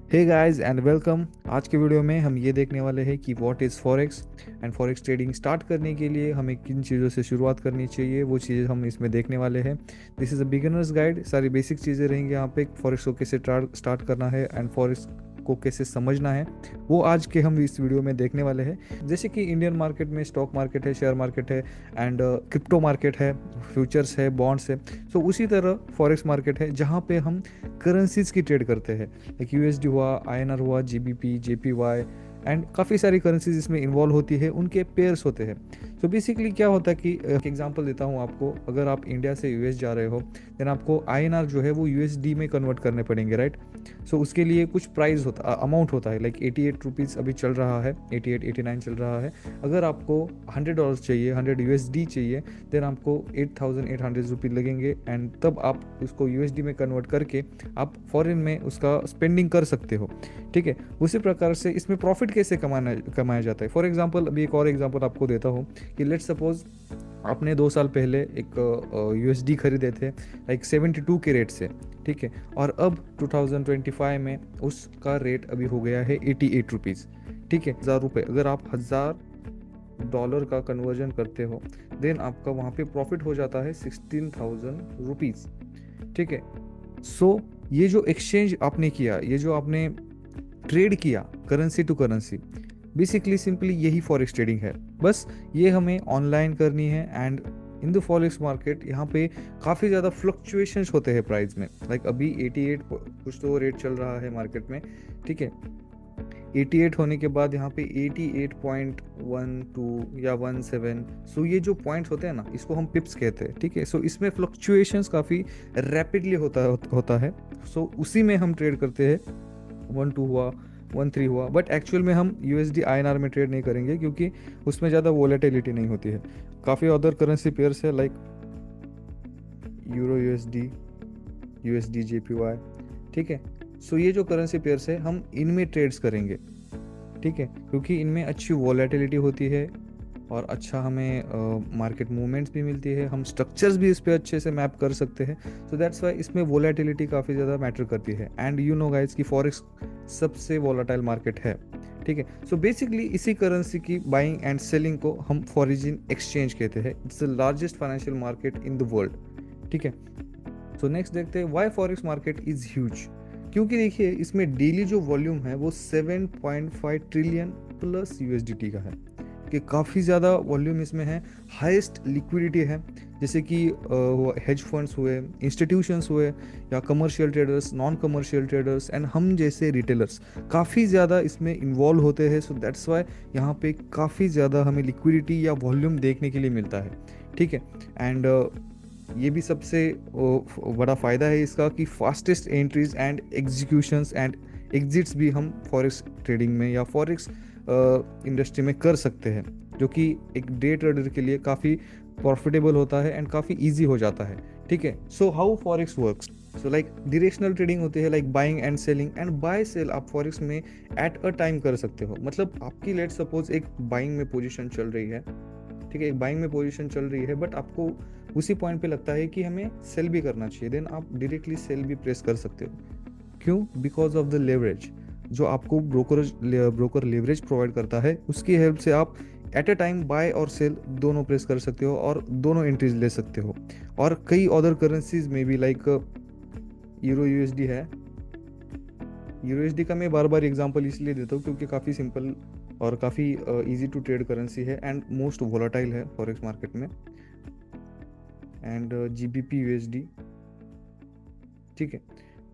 Hey guys and welcome. आज के video में हम ये देखने वाले हैं कि what is forex and forex trading start करने के लिए हमें किन चीज़ों से शुरुआत करनी चाहिए, वो चीज़ें हम इसमें देखने वाले हैं। This is a beginners guide. सारी बेसिक चीज़ें रहेंगी यहाँ पे, फॉरेक्स को कैसे स्टार्ट करना है एंड फॉरेक्स को कैसे समझना है, वो आज के हम इस वीडियो में देखने वाले हैं। जैसे कि इंडियन मार्केट में स्टॉक मार्केट है, शेयर मार्केट है एंड क्रिप्टो मार्केट है, फ्यूचर्स है, बॉन्ड्स है। सो उसी तरह फॉरेक्स मार्केट है जहाँ पे हम करेंसीज की ट्रेड करते हैं। लाइक यूएसडी हुआ, आईएनआर हुआ, जीबीपी, जेपीवाई एंड काफ़ी सारी करेंसीज इसमें इन्वॉल्व होती है, उनके पेयर्स होते हैं। तो बेसिकली क्या होता है कि एक एग्जांपल देता हूँ आपको। अगर आप इंडिया से यूएस जा रहे हो देन आपको आईएनआर जो है वो यूएसडी में कन्वर्ट करने पड़ेंगे, राइट। सो उसके लिए कुछ प्राइस होता, अमाउंट होता है। लाइक 88 रुपीज़ अभी चल रहा है, 88 89 चल रहा है। अगर आपको $100 चाहिए, 100 USD चाहिए, देन आपको 8800 रुपये लगेंगे एंड तब आप उसको यूएसडी में कन्वर्ट करके आप फॉरेन में उसका स्पेंडिंग कर सकते हो। ठीक है, उसी प्रकार से इसमें प्रॉफिट कैसे कमाया जाता है। फॉर एग्जांपल अभी एक और एग्जांपल आपको देता हूँ कि लेट्स सपोज आपने 2 साल पहले एक यूएसडी खरीदे थे लाइक 72 के रेट से। ठीक है, और अब 2025 में उसका रेट अभी हो गया है 88 रुपीज़। ठीक है, ₹1000। अगर आप $1000 का कन्वर्जन करते हो देन आपका वहाँ पे प्रॉफिट हो जाता है 16,000 रुपीज़। ठीक है, सो ये जो एक्सचेंज आपने किया, ये जो आपने ट्रेड किया currency to currency, basically simply यही फॉरेक्स ट्रेडिंग है। बस ये हमें ऑनलाइन करनी है and in the forex market यहाँ पे काफ़ी ज़्यादा फ्लक्चुएशंस होते हैं प्राइस में। लाइक अभी 88 कुछ तो रेट चल रहा है मार्केट में। ठीक है, 88 होने के बाद यहाँ पे 88.12 या 17। सो ये जो पॉइंट्स होते हैं ना, इसको हम पिप्स कहते हैं। ठीक है, सो इसमें फ्लक्चुएशंस काफ़ी रैपिडली होता है। सो उसी में हम ट्रेड करते हैं। 12 हुआ, 13 हुआ, बट एक्चुअल में हम यूएसडी आईएनआर में ट्रेड नहीं करेंगे क्योंकि उसमें ज़्यादा वोलेटिलिटी नहीं होती है। काफ़ी अदर करेंसी पेयर्स है like euro USD, USD JPY. ठीक है, सो ये जो करेंसी पेयर्स है हम इनमें ट्रेड्स करेंगे। ठीक है, क्योंकि इनमें अच्छी वोलेटिलिटी होती है और अच्छा हमें मार्केट मूवमेंट्स भी मिलती है, हम स्ट्रक्चर्स भी इस पे अच्छे से मैप कर सकते हैं। सो दैट्स वाई इसमें वोलेटिलिटी काफ़ी ज़्यादा मैटर करती है एंड यू नो गाइस कि फॉरेक्स सबसे वोलाटाइल मार्केट है। ठीक है, सो बेसिकली इसी करेंसी की बाइंग एंड सेलिंग को हम फॉरेन एक्सचेंज कहते हैं। It's the largest financial market in the world. ठीक है, सो नेक्स्ट देखते हैं why forex market is huge. क्योंकि देखिए इसमें डेली जो वॉल्यूम है वो 7.5 ट्रिलियन प्लस यूएसडीटी का है, कि काफ़ी ज़्यादा वॉल्यूम इसमें है। हाईएस्ट लिक्विडिटी है, जैसे कि हेज फंड्स हुए, इंस्टीट्यूशंस हुए, या commercial traders, non commercial traders and हम जैसे रिटेलर्स काफ़ी ज़्यादा इसमें इन्वॉल्व होते हैं। सो दैट्स वाई यहाँ पे काफ़ी ज़्यादा हमें लिक्विडिटी या वॉल्यूम देखने के लिए मिलता है। ठीक है, एंड ये भी सबसे बड़ा फ़ायदा है इसका कि fastest entries and executions and exits भी हम फॉरेक्स ट्रेडिंग में या फॉरेक्स इंडस्ट्री में कर सकते हैं, जो कि एक डे ट्रेडर के लिए काफ़ी प्रॉफिटेबल होता है एंड काफ़ी इजी हो जाता है। ठीक है, so how forex works. So like directional trading होती है, like buying and selling, and buy sell आप फॉरेक्स में एट अ टाइम कर सकते हो। मतलब आपकी लेट सपोज एक बाइंग में पोजीशन चल रही है। ठीक है, एक बाइंग में पोजीशन चल रही है बट आपको उसी पॉइंट पे लगता है कि हमें सेल भी करना चाहिए, देन आप डायरेक्टली सेल भी प्रेस कर सकते हो। क्यों? बिकॉज ऑफ द लेवरेज जो आपको ब्रोकर लेवरेज प्रोवाइड करता है, उसकी हेल्प से आप एट अ टाइम बाय और सेल दोनों प्रेस कर सकते हो और दोनों एंट्रीज ले सकते हो। और कई अदर करेंसीज में भी लाइक यूरो यूएसडी है। यूरो यूएसडी का मैं बार बार एग्जांपल इसलिए देता हूँ क्योंकि काफ़ी सिंपल और काफ़ी इजी टू ट्रेड करेंसी है एंड मोस्ट वोलाटाइल है फॉरेक्स मार्केट में। And GBP USD. ठीक है,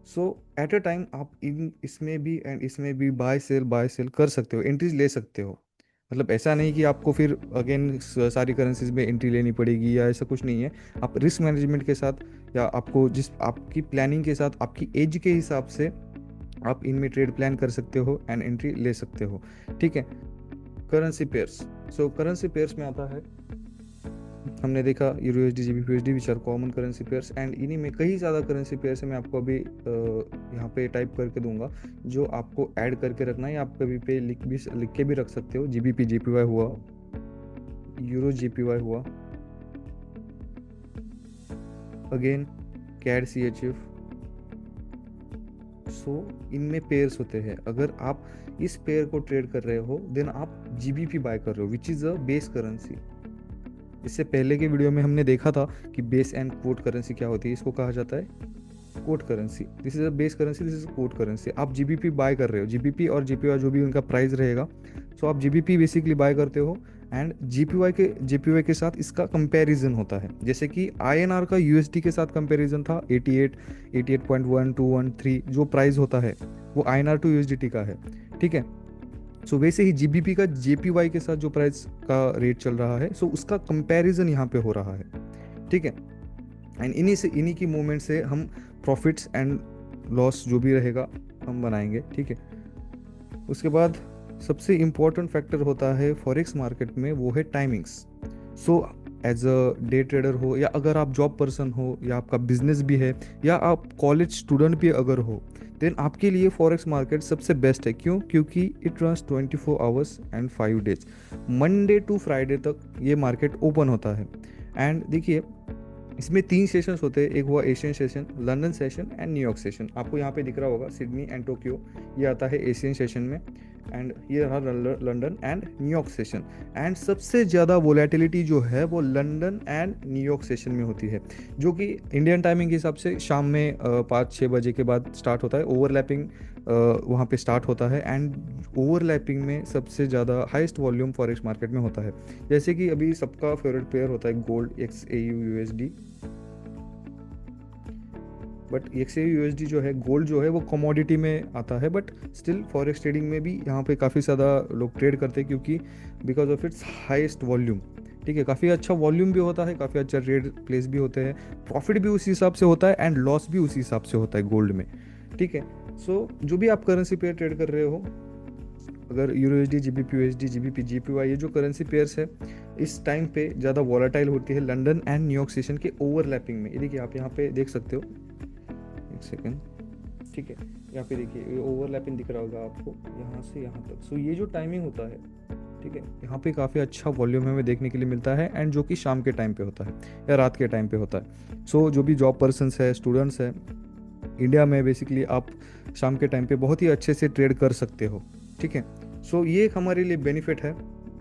सो एट अ टाइम आप इन इसमें भी एंड इसमें भी बाय सेल कर सकते हो, एंट्रीज ले सकते हो। मतलब ऐसा नहीं कि आपको फिर अगेन सारी करेंसीज में एंट्री लेनी पड़ेगी या ऐसा कुछ नहीं है। आप रिस्क मैनेजमेंट के साथ या आपको जिस आपकी प्लानिंग के साथ आपकी एज के हिसाब से आप इनमें ट्रेड प्लान कर सकते हो एंड एंट्री ले सकते हो। ठीक है, currency pairs. So currency pairs में आता है, हमने देखा euro USD, GBP USD which are common currency pairs and इन्हीं में कई ज़्यादा करेंसी पेयर्स है। मैं आपको अभी यहाँ पे टाइप करके दूंगा जो आपको ऐड करके रखना है, आप कभी पे लिख के भी रख सकते हो। जीबीपी जेपीवाई हुआ, यूरो जेपीवाई हुआ, अगेन कैड सीएचएफ, सो इनमें पेयर्स होते हैं, अगर आप इस पेयर को ट्रेड कर रहे हो देन आप जीबीपी बाय कर रहे हो which is a base currency. इससे पहले के वीडियो में हमने देखा था कि बेस एंड कोट करेंसी क्या होती है, इसको कहा जाता है quote currency. This is a base currency, this is quote currency. आप जीबीपी बाय कर रहे हो, जीबीपी और जीपीवाई जो भी उनका प्राइस रहेगा, सो आप जीबीपी बेसिकली बाय करते हो एंड जीपीवाई के साथ इसका कंपैरिजन होता है। जैसे कि आईएनआर का यूएसडी के साथ कंपैरिजन था 88, 88.1213 जो प्राइस होता है वो आईएनआर टू यूएसडीटी का है, ठीक है। सो वैसे ही जीबीपी का जेपीवाई के साथ जो प्राइस का रेट चल रहा है, सो उसका कंपैरिजन यहाँ पे हो रहा है, ठीक है। एंड इन्हीं की मूवमेंट से हम प्रॉफिट्स एंड लॉस जो भी रहेगा हम बनाएंगे, ठीक है। उसके बाद सबसे इम्पोर्टेंट फैक्टर होता है फॉरेक्स मार्केट में, वो है timings. So as a day trader हो या अगर आप जॉब पर्सन हो या आपका बिजनेस भी है या आप कॉलेज स्टूडेंट भी अगर हो, देन आपके लिए फॉरेक्स मार्केट सबसे बेस्ट है। क्यों? क्योंकि it runs 24 hours and 5 days, Monday to Friday तक ये मार्केट ओपन होता है। एंड देखिए इसमें 3 सेशंस होते हैं, एक हुआ Asian session, London session and New York session. आपको यहाँ पे दिख रहा होगा सिडनी एंड टोक्यो, ये आता है एशियन सेशन में, एंड ये रहा London and New York session. And सबसे ज़्यादा वोलेटिलिटी जो है वो लंदन एंड न्यूयॉर्क सेशन में होती है, जो कि इंडियन टाइमिंग के हिसाब से शाम में 5-6 बजे के बाद स्टार्ट होता है। ओवरलैपिंग वहाँ पे स्टार्ट होता है एंड ओवरलैपिंग में सबसे ज़्यादा हाईएस्ट वॉल्यूम फॉरेक्स मार्केट में होता है। जैसे कि अभी सबका फेवरेट पेयर होता है gold XAU USD, but XAU USD जो है गोल्ड जो है वो कमोडिटी में आता है, बट स्टिल फॉरेक्स ट्रेडिंग में भी यहाँ पे काफ़ी ज़्यादा लोग ट्रेड करते हैं क्योंकि because of its highest volume, ठीक है। काफ़ी अच्छा वॉल्यूम भी होता है, काफ़ी अच्छा ट्रेड प्लेस भी होते हैं, प्रॉफिट भी उसी हिसाब से होता है एंड लॉस भी उसी हिसाब से होता है गोल्ड में, ठीक है। सो जो भी आप करेंसी पेयर ट्रेड कर रहे हो, अगर यूरोएसडी, जीबीपी यूएसडी, जीबीपी जीपीवाई, ये जो करेंसी पेयर्स है इस टाइम पे ज़्यादा वॉलेटाइल होती है लंदन एंड न्यूयॉर्क सेशन के ओवरलैपिंग में। ये देखिए आप यहाँ पे देख सकते हो, एक सेकेंड, ठीक है। यहाँ पे देखिए ये ओवरलैपिंग दिख रहा होगा आपको यहाँ से यहाँ तक। सो ये जो टाइमिंग होता है, ठीक है, यहाँ पे काफ़ी अच्छा वॉल्यूम हमें देखने के लिए मिलता है एंड जो कि शाम के टाइम पे होता है या रात के टाइम पे होता है। सो जो भी जॉब पर्सनस है, स्टूडेंट्स है इंडिया में, बेसिकली आप शाम के टाइम पे बहुत ही अच्छे से ट्रेड कर सकते हो, ठीक है। सो ये एक हमारे लिए बेनिफिट है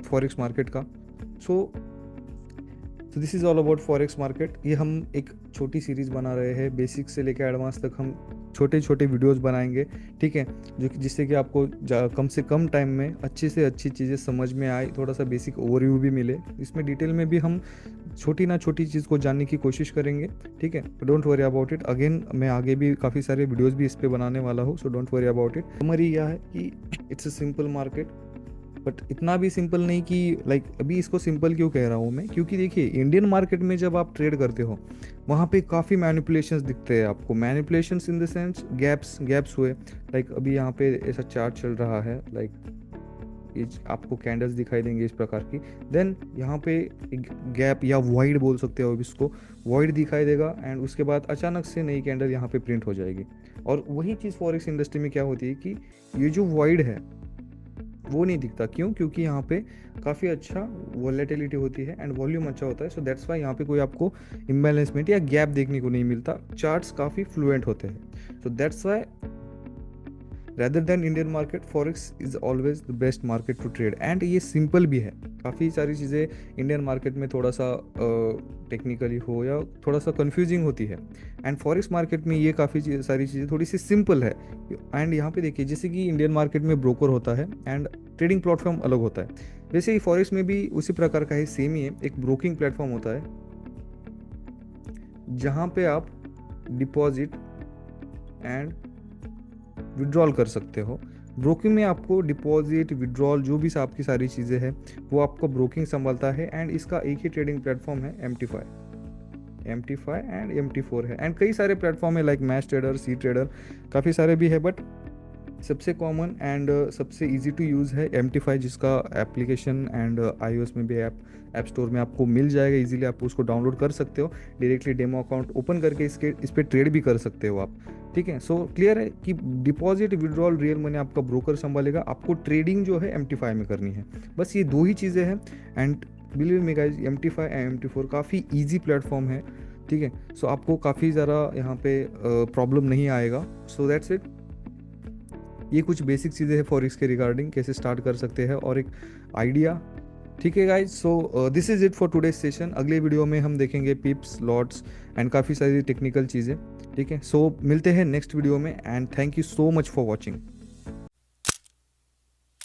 फॉरेक्स मार्केट का। So this is all about forex market. ये हम एक छोटी सीरीज़ बना रहे हैं, बेसिक से लेकर एडवांस तक हम छोटे छोटे वीडियोस बनाएंगे, ठीक है, जो कि जिससे कि आपको कम से कम टाइम में अच्छी से अच्छी चीज़ें समझ में आए, थोड़ा सा बेसिक ओवरव्यू भी मिले। इसमें डिटेल में भी हम छोटी ना छोटी चीज़ को जानने की कोशिश करेंगे, ठीक है। Don't worry about it. Again मैं आगे भी काफ़ी सारे वीडियोज़ भी इस पर बनाने वाला हूँ, so don't worry about it. हमारी यह है कि it's a simple market, but इतना भी सिंपल नहीं कि लाइक अभी इसको सिंपल क्यों कह रहा हूँ मैं, क्योंकि देखिए इंडियन मार्केट में जब आप ट्रेड करते हो वहाँ पे काफ़ी मैनिपुलेशंस दिखते हैं आपको। Manipulations in the sense gaps हुए, लाइक अभी यहाँ पे ऐसा चार्ट चल रहा है, लाइक आपको कैंडल्स दिखाई देंगे इस प्रकार की, देन यहाँ पे एक गैप या वॉइड बोल सकते हो इसको, वॉइड दिखाई देगा एंड उसके बाद अचानक से नई कैंडल यहाँ पे प्रिंट हो जाएगी। और वही चीज़ फॉरेक्स इंडस्ट्री में क्या होती है कि ये जो वॉइड है वो नहीं दिखता। क्यों? क्योंकि यहाँ पे काफ़ी अच्छा वॉलेटिलिटी होती है एंड वॉल्यूम अच्छा होता है। सो दैट्स वाई यहाँ पे कोई आपको इम्बैलेंसमेंट या गैप देखने को नहीं मिलता, चार्ट्स काफ़ी फ्लुएंट होते हैं। So that's why rather than Indian market, forex is always the best market to trade. And ये सिंपल भी है, काफ़ी सारी चीज़ें इंडियन मार्केट में थोड़ा सा टेक्निकली हो या थोड़ा सा कंफ्यूजिंग होती है, एंड फॉरेक्स मार्केट में ये काफ़ी सारी चीज़ें थोड़ी सी सिंपल है। एंड यहाँ पे देखिए जैसे कि इंडियन मार्केट में ब्रोकर होता है एंड ट्रेडिंग प्लेटफॉर्म अलग होता है, वैसे ही फॉरेक्स में भी उसी प्रकार का है, सेम ही है। एक ब्रोकिंग प्लेटफॉर्म होता है जहाँ पे आप डिपॉजिट एंड विड्रॉल कर सकते हो। ब्रोकिंग में आपको डिपॉजिट, विड्रॉल, जो भी आपकी सारी चीज़ें हैं वो आपको ब्रोकिंग संभालता है एंड इसका एक ही ट्रेडिंग प्लेटफॉर्म है MT5 एंड MT4 है। एंड कई सारे प्लेटफॉर्म है लाइक मैच ट्रेडर, सी ट्रेडर, काफ़ी सारे भी है, बट सबसे कॉमन एंड सबसे इजी टू यूज़ है MT5, जिसका एप्लीकेशन एंड iOS में भी ऐप स्टोर में आपको मिल जाएगा इजीली। आप उसको डाउनलोड कर सकते हो, डायरेक्टली डेमो अकाउंट ओपन करके इस पर ट्रेड भी कर सकते हो आप, ठीक है। सो क्लियर है कि डिपॉजिट, विड्रॉल, रियल मनी आपका ब्रोकर संभालेगा, आपको ट्रेडिंग जो है MT5 में करनी है। बस ये 2 ही चीज़ें हैं and believe me guys, MT5 and MT4 काफ़ी ईजी प्लेटफॉर्म है, ठीक है। सो आपको काफ़ी ज़्यादा यहाँ पे प्रॉब्लम नहीं आएगा। So that's it. ये कुछ बेसिक चीज़ें हैं फॉरेक्स के रिगार्डिंग, कैसे स्टार्ट कर सकते हैं और एक आइडिया। ठीक है guys, so this is it for today's session. अगले वीडियो में हम देखेंगे पिप्स, लॉट्स एंड काफ़ी सारी टेक्निकल चीज़ें। ठीक है, सो मिलते हैं नेक्स्ट वीडियो में, and thank you so much for watching.